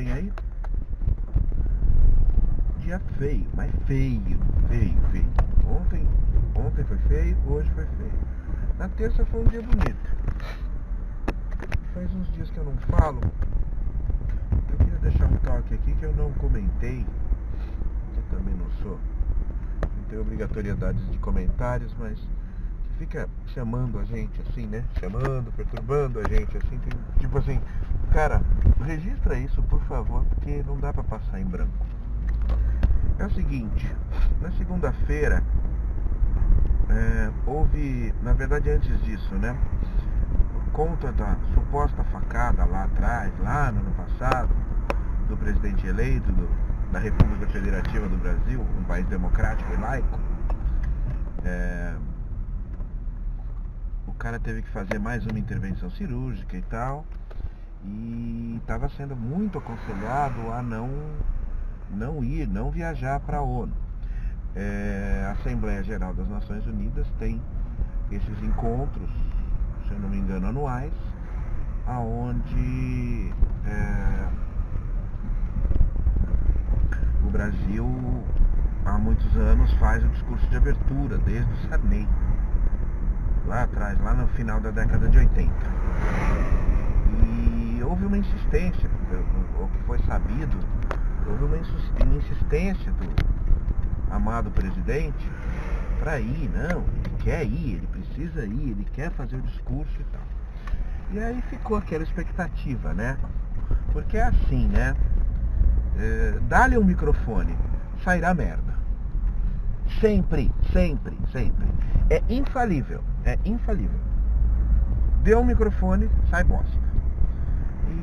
ontem aí. Dia feio, mas feio. Ontem foi feio, hoje foi feio. Na terça foi um dia bonito. Faz uns dias que eu não falo. Eu queria deixar um toque aqui que eu não comentei. Eu também não tenho obrigatoriedades de comentários, mas que fica chamando a gente assim, né? Chamando, perturbando a gente assim. Tipo assim, cara, registra isso, por favor, porque não dá pra passar em branco. É o seguinte, na segunda-feira houve, na verdade antes disso, né? Por conta da suposta facada lá atrás, lá no ano passado, do presidente eleito da República Federativa do Brasil, um país democrático e laico, o cara teve que fazer mais uma intervenção cirúrgica e tal, e estava sendo muito aconselhado a não viajar para a ONU. A Assembleia Geral das Nações Unidas tem esses encontros, se eu não me engano, anuais, aonde o Brasil há muitos anos faz o discurso de abertura, desde o Sarney, lá atrás, lá no final da década de 80. E houve uma insistência, o que foi sabido, houve uma insistência do amado presidente para ir, não, ele quer ir, ele precisa ir, ele quer fazer o discurso e tal. E aí ficou aquela expectativa, né? Porque é assim, né? Dá-lhe um microfone, sairá merda. Sempre. É infalível. Deu um microfone, sai bosta.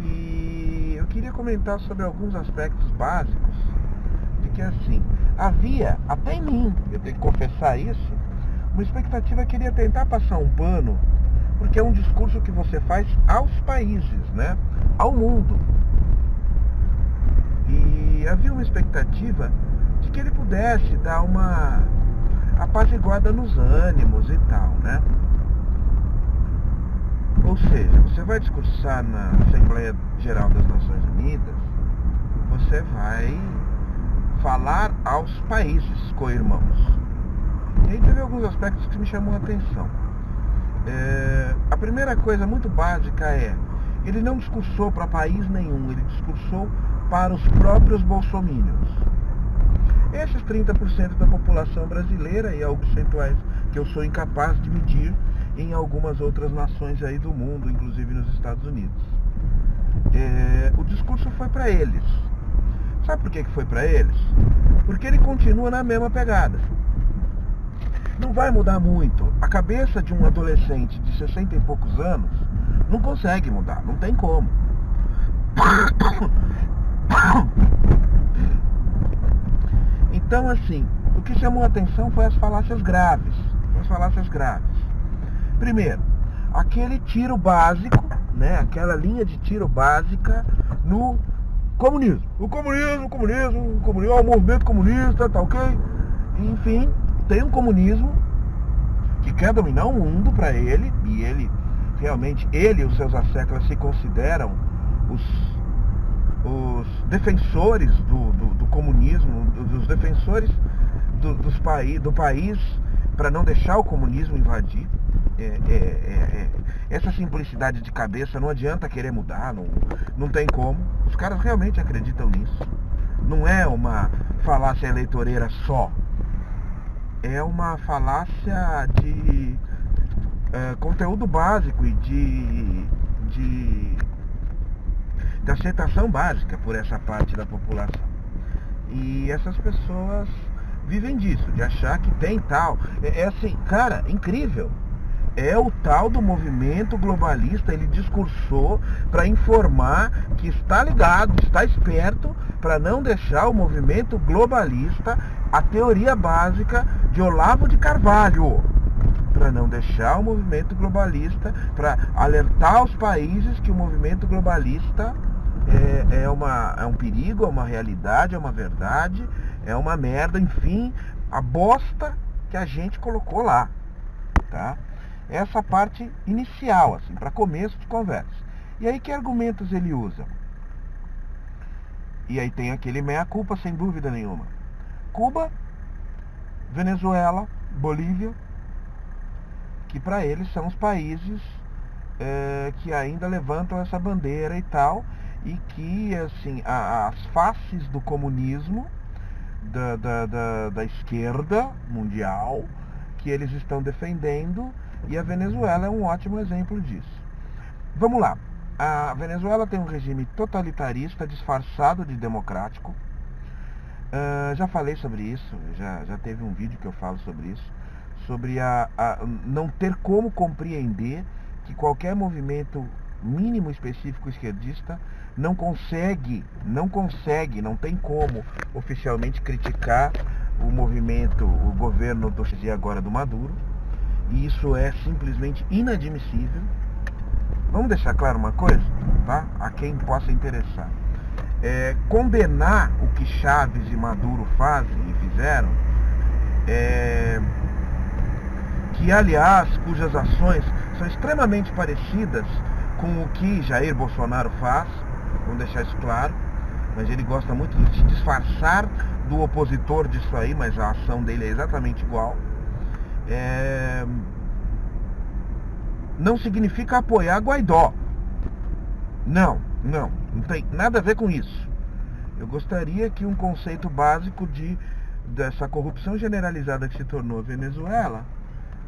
E eu queria comentar sobre alguns aspectos básicos de que assim, havia, até em mim, eu tenho que confessar isso, uma expectativa que ele ia tentar passar um pano, porque é um discurso que você faz aos países, né? Ao mundo. E havia uma expectativa de que ele pudesse dar uma apaziguada nos ânimos e tal, né? Ou seja, você vai discursar na Assembleia Geral das Nações Unidas, você vai falar aos países co-irmãos. E aí teve alguns aspectos que me chamou a atenção. A primeira coisa muito básica ele não discursou para país nenhum, ele discursou para os próprios bolsominions. Esses 30% da população brasileira e alguns percentuais que eu sou incapaz de medir em algumas outras nações aí do mundo, inclusive nos Estados Unidos. O discurso foi para eles. Sabe por que foi para eles? Porque ele continua na mesma pegada. Não vai mudar muito. A cabeça de um adolescente de 60 e poucos anos não consegue mudar, não tem como. Então, assim, o que chamou a atenção foi as falácias graves. Primeiro, aquele tiro básico, né? Aquela linha de tiro básica no comunismo. O movimento comunista, tá ok? Enfim, tem um comunismo que quer dominar o mundo para ele, e ele realmente, ele e os seus asseclas se consideram os defensores do comunismo, dos defensores do país para não deixar o comunismo invadir. Essa simplicidade de cabeça não adianta querer mudar, não tem como. Os caras realmente acreditam nisso. Não é uma falácia eleitoreira só. É uma falácia de conteúdo básico e de aceitação básica por essa parte da população. E essas pessoas vivem disso, de achar que tem tal. É assim, cara, incrível. É o tal do movimento globalista, ele discursou para informar que está ligado, está esperto, para não deixar o movimento globalista, a teoria básica de Olavo de Carvalho, para não deixar o movimento globalista, para alertar os países que o movimento globalista é um perigo, é uma realidade, é uma verdade, é uma merda, enfim, a bosta que a gente colocou lá, tá? Essa parte inicial, assim, para começo de conversa. E aí que argumentos ele usa? E aí tem aquele meia-culpa, sem dúvida nenhuma. Cuba, Venezuela, Bolívia, que para eles são os países que ainda levantam essa bandeira e tal, e que assim, as faces do comunismo da esquerda mundial que eles estão defendendo, e a Venezuela é um ótimo exemplo disso. Vamos lá. A Venezuela tem um regime totalitarista disfarçado de democrático. Já falei sobre isso, já teve um vídeo que eu falo sobre isso, sobre a não ter como compreender que qualquer movimento mínimo específico esquerdista não tem como oficialmente criticar o movimento, o governo agora do Maduro, e isso é simplesmente inadmissível. Vamos deixar claro uma coisa, tá? A quem possa interessar. Condenar o que Chávez e Maduro fazem e fizeram, que aliás, cujas ações são extremamente parecidas com o que Jair Bolsonaro faz, vamos deixar isso claro, mas ele gosta muito de se disfarçar do opositor disso aí, mas a ação dele é exatamente igual. Não significa apoiar Guaidó. Não tem nada a ver com isso. Eu gostaria que um conceito básico dessa corrupção generalizada que se tornou a Venezuela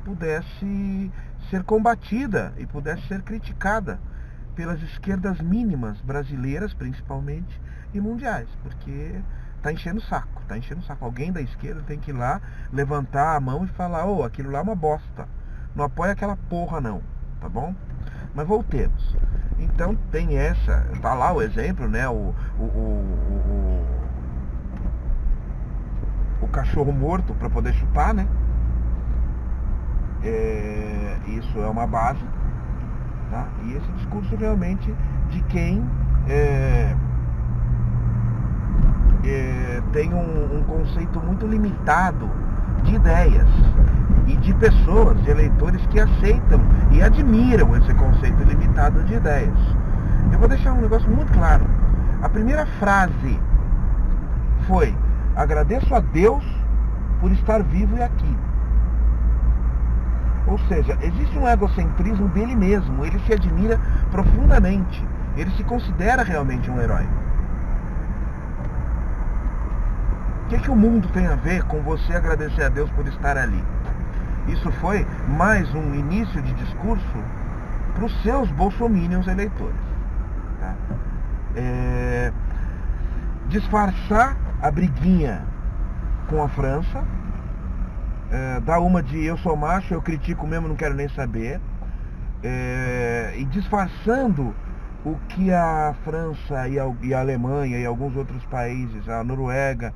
pudesse ser combatida e pudesse ser criticada pelas esquerdas mínimas brasileiras, principalmente, e mundiais, porque tá enchendo o saco. Alguém da esquerda tem que ir lá, levantar a mão e falar: aquilo lá é uma bosta, não apoia aquela porra não, tá bom? Mas voltemos. Então tem tá lá o exemplo, né? O cachorro morto para poder chupar, né? Isso é uma base, tá? E esse discurso realmente de quem tem um conceito muito limitado de ideias e de pessoas, de eleitores que aceitam e admiram esse conceito limitado de ideias. Eu vou deixar um negócio muito claro. A primeira frase foi: agradeço a Deus por estar vivo e aqui. Ou seja, existe um egocentrismo dele mesmo, ele se admira profundamente, ele se considera realmente um herói. O que o mundo tem a ver com você agradecer a Deus por estar ali? Isso foi mais um início de discurso para os seus bolsominions eleitores. Tá? Disfarçar a briguinha com a França, dar uma de eu sou macho, eu critico mesmo, não quero nem saber, e disfarçando o que a França e a Alemanha e alguns outros países, a Noruega,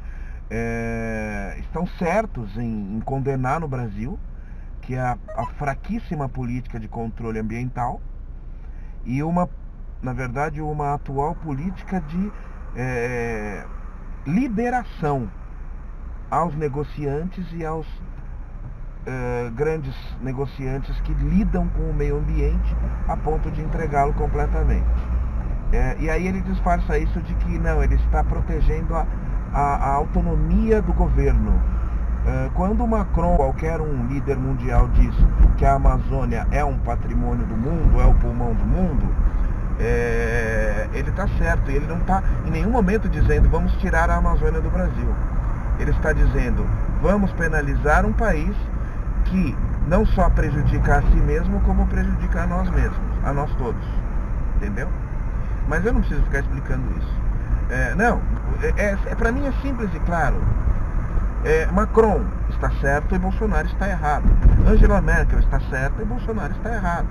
estão certos em condenar no Brasil, que é a fraquíssima política de controle ambiental e na verdade, uma atual política de liberação aos negociantes e aos grandes negociantes que lidam com o meio ambiente a ponto de entregá-lo completamente. E aí ele disfarça isso de que não, ele está protegendo a autonomia do governo. Quando o Macron, qualquer um líder mundial, diz que a Amazônia é um patrimônio do mundo, é o pulmão do mundo, ele está certo. Ele não está em nenhum momento dizendo vamos tirar a Amazônia do Brasil. Ele está dizendo vamos penalizar um país que não só prejudica a si mesmo, como prejudica a nós mesmos, a nós todos. Entendeu? Mas eu não preciso ficar explicando isso. Para mim é simples e claro. Macron está certo e Bolsonaro está errado. Angela Merkel está certa e Bolsonaro está errado.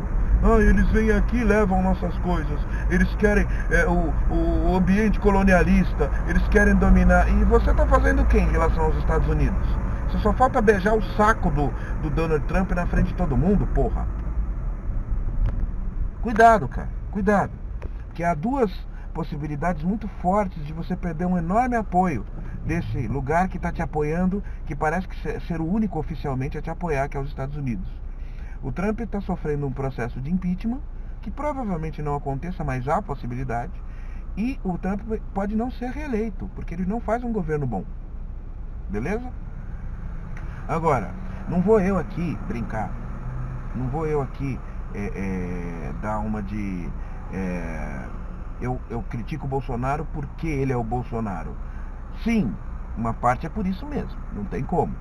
Eles vêm aqui e levam nossas coisas. Eles querem o ambiente colonialista. Eles querem dominar. E você está fazendo o que em relação aos Estados Unidos? Você só falta beijar o saco do Donald Trump na frente de todo mundo, porra. Cuidado, cara. Cuidado. Que há duas possibilidades muito fortes de você perder um enorme apoio desse lugar que está te apoiando, que parece que ser o único oficialmente a te apoiar, que é os Estados Unidos. O Trump está sofrendo um processo de impeachment, que provavelmente não aconteça, mas há a possibilidade. E o Trump pode não ser reeleito, porque ele não faz um governo bom. Beleza? Agora, não vou eu aqui brincar. Não vou eu aqui dar uma de... eu critico o Bolsonaro porque ele é o Bolsonaro. Sim, uma parte é por isso mesmo, não tem como.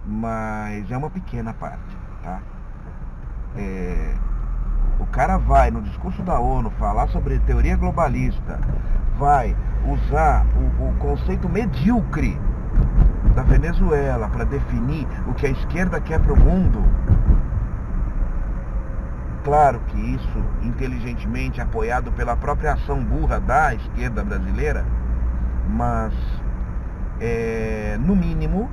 Mas é uma pequena parte, tá? O cara vai no discurso da ONU falar sobre teoria globalista, vai usar o conceito medíocre da Venezuela para definir o que a esquerda quer para o mundo. Claro que isso, inteligentemente, apoiado pela própria ação burra da esquerda brasileira, mas no mínimo,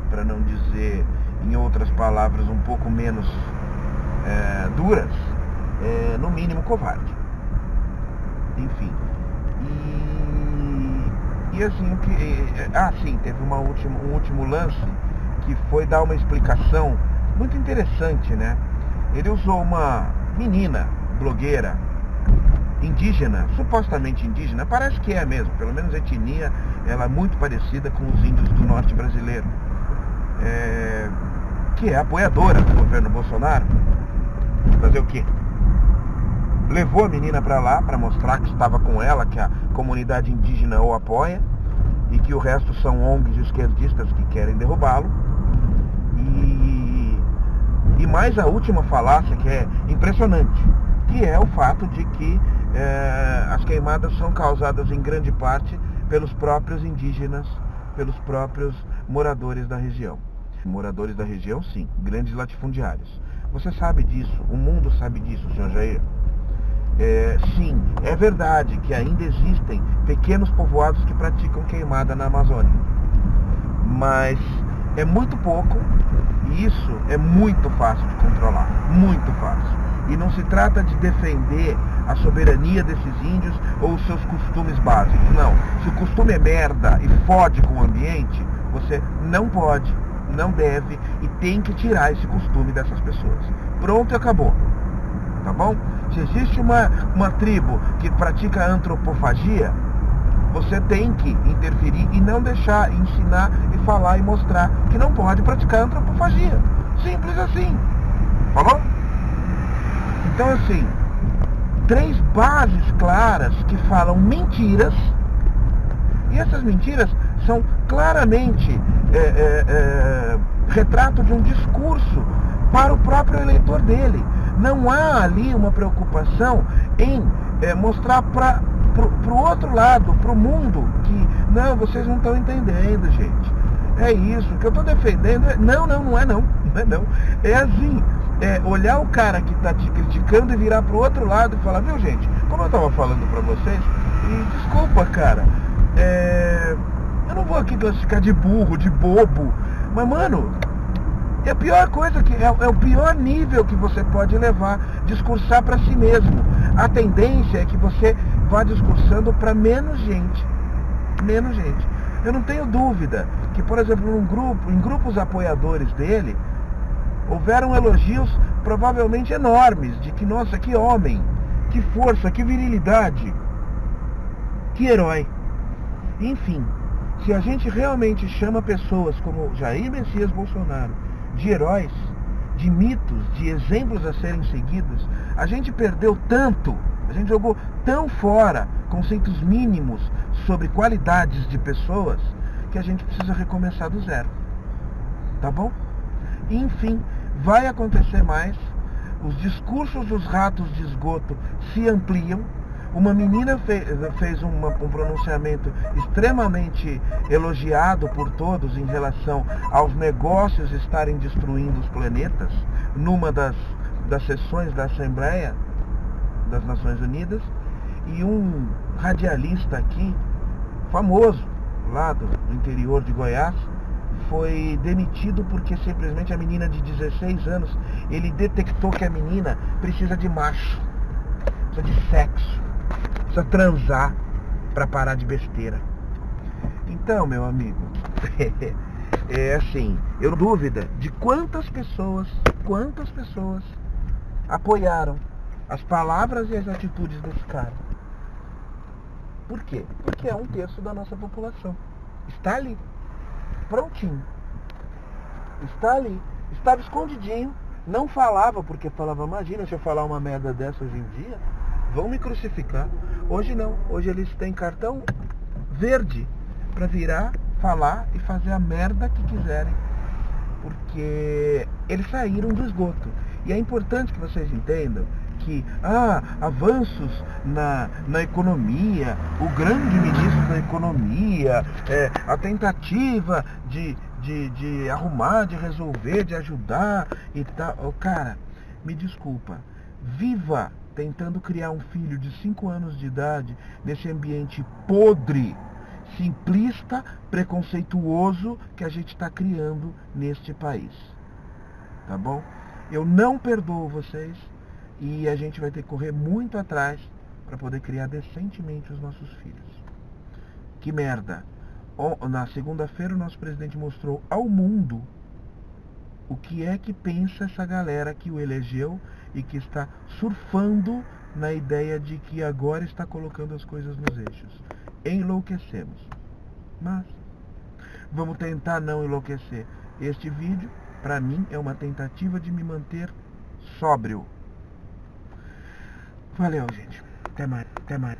para não dizer em outras palavras um pouco menos duras, no mínimo covarde. Enfim. E assim, o que. Sim, teve um último lance que foi dar uma explicação muito interessante, né? Ele usou uma menina blogueira indígena, supostamente indígena, parece que é mesmo, pelo menos a etnia, ela é muito parecida com os índios do norte brasileiro, que é apoiadora do governo Bolsonaro. Fazer o quê? Levou a menina para lá para mostrar que estava com ela, que a comunidade indígena o apoia e que o resto são ONGs esquerdistas que querem derrubá-lo. E mais a última falácia, que é impressionante, que é o fato de que as queimadas são causadas em grande parte pelos próprios indígenas, pelos próprios moradores da região. Moradores da região, sim, grandes latifundiários. Você sabe disso, o mundo sabe disso, senhor Jair. Sim, é verdade que ainda existem pequenos povoados que praticam queimada na Amazônia. Mas é muito pouco e isso é muito fácil de controlar. Muito fácil. E não se trata de defender a soberania desses índios ou os seus costumes básicos. Não. Se o costume é merda e fode com o ambiente, você não pode, não deve e tem que tirar esse costume dessas pessoas. Pronto e acabou. Tá bom? Se existe uma tribo que pratica antropofagia, você tem que interferir e não deixar, ensinar e falar e mostrar que não pode praticar antropofagia. Simples assim. Falou? Então assim, 3 bases claras que falam mentiras, e essas mentiras são claramente retrato de um discurso para o próprio eleitor dele. Não há ali uma preocupação em mostrar para o outro lado, para o mundo, que não, vocês não estão entendendo, gente. É isso, o que eu estou defendendo não é não. É assim, olhar o cara que está te criticando e virar para o outro lado e falar, viu gente, como eu estava falando para vocês, e desculpa cara, eu não vou aqui classificar de burro, de bobo, mas mano, é a pior coisa, é o pior nível que você pode levar, discursar para si mesmo. A tendência é que você vá discursando para menos gente. Menos gente. Eu não tenho dúvida que, por exemplo, em grupos apoiadores dele, houveram elogios provavelmente enormes, de que, nossa, que homem, que força, que virilidade, que herói. Enfim, se a gente realmente chama pessoas como Jair Messias Bolsonaro de heróis, de mitos, de exemplos a serem seguidos, a gente perdeu tanto, a gente jogou tão fora conceitos mínimos sobre qualidades de pessoas, que a gente precisa recomeçar do zero. Tá bom? Enfim, vai acontecer mais, os discursos dos ratos de esgoto se ampliam. Uma menina fez um pronunciamento extremamente elogiado por todos em relação aos negócios estarem destruindo os planetas numa das sessões da Assembleia das Nações Unidas, e um radialista aqui, famoso, lá do interior de Goiás, foi demitido porque simplesmente a menina de 16 anos, ele detectou que a menina precisa de macho, precisa de sexo, precisa transar para parar de besteira. Então, meu amigo, assim, eu não tenho dúvida de quantas pessoas apoiaram as palavras e as atitudes desse cara. Por quê? Porque é 1/3 da nossa população. Está ali. Prontinho. Está ali. Estava escondidinho. Não falava, porque falava, imagina se eu falar uma merda dessa hoje em dia, vão me crucificar. Hoje não. Hoje eles têm cartão verde para virar, falar e fazer a merda que quiserem. Porque eles saíram do esgoto. E é importante que vocês entendam que avanços na economia, o grande ministro da economia, a tentativa de arrumar, de resolver, de ajudar e tal. Cara, me desculpa, viva tentando criar um filho de 5 anos de idade nesse ambiente podre, simplista, preconceituoso que a gente está criando neste país. Tá bom? Eu não perdoo vocês e a gente vai ter que correr muito atrás para poder criar decentemente os nossos filhos. Que merda! Na segunda-feira o nosso presidente mostrou ao mundo o que é que pensa essa galera que o elegeu e que está surfando na ideia de que agora está colocando as coisas nos eixos. Enlouquecemos. Mas vamos tentar não enlouquecer. Este vídeo, para mim, é uma tentativa de me manter sóbrio. Valeu, gente. Até mais. Até mais.